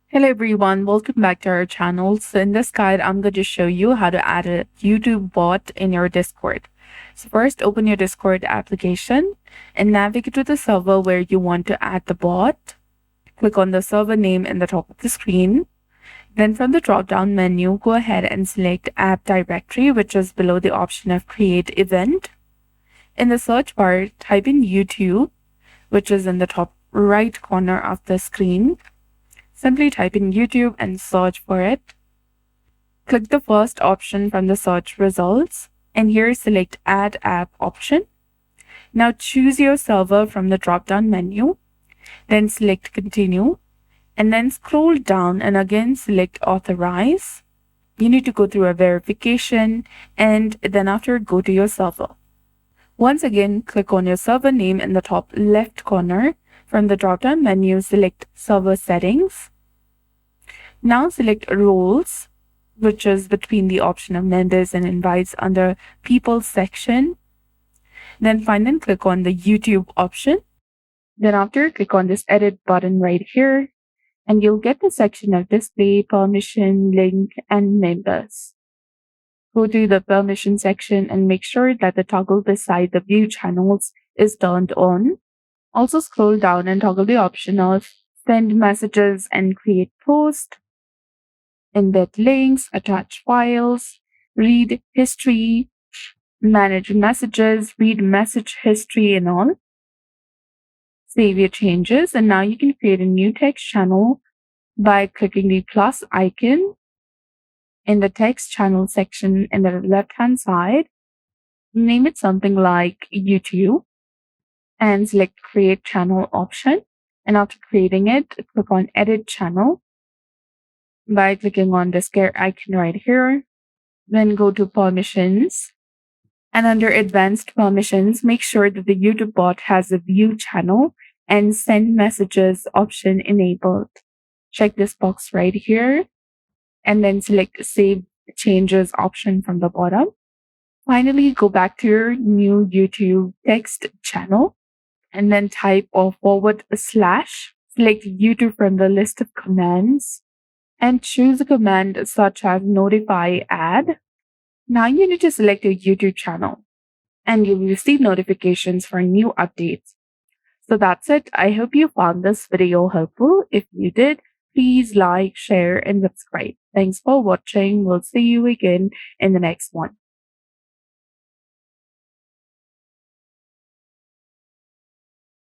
Hello everyone, welcome back to our channel. So in this guide, I'm going to show you how to add a YouTube bot in your Discord. So first, open your Discord application and navigate to the server where you want to add the bot. Click on the server name in the top of the screen. Then from the drop-down menu, go ahead and select App Directory, which is below the option of Create Event. In the search bar, type in YouTube, which is in the top right corner of the screen. Simply type in YouTube and search for it. Click the first option from the search results, and here select Add App option. Now choose your server from the drop-down menu, then select Continue, and then scroll down and again select Authorize. You need to go through a verification, and then after go to your server. Once again, click on your server name in the top left corner. From the drop-down menu, select Server Settings. Now select Roles, which is between the option of members and invites under People section. Then find and click on the YouTube option. Then after, click on this Edit button right here, and you'll get the section of Display, Permission, Link, and Members. Go to the Permission section and make sure that the toggle beside the View Channels is turned on. Also scroll down and toggle the option of Send Messages and Create Post, Embed Links, Attach Files, Read History, Manage Messages, Read Message History and all. Save your changes, and now you can create a new text channel by clicking the plus icon in the text channel section in the left-hand side. Name it something like YouTube and select Create Channel option. And after creating it, click on Edit Channel by clicking on the square icon right here. Then go to Permissions. And under Advanced Permissions, make sure that the YouTube bot has a View Channel and Send Messages option enabled. Check this box right here, and then select Save Changes option from the bottom. Finally, go back to your new YouTube text channel, and then type or /, select YouTube from the list of commands, and choose a command such as Notify Ad. Now you need to select your YouTube channel, and you'll receive notifications for new updates. So that's it. I hope you found this video helpful. If you did, please like, share, and subscribe. Thanks for watching. We'll see you again in the next one.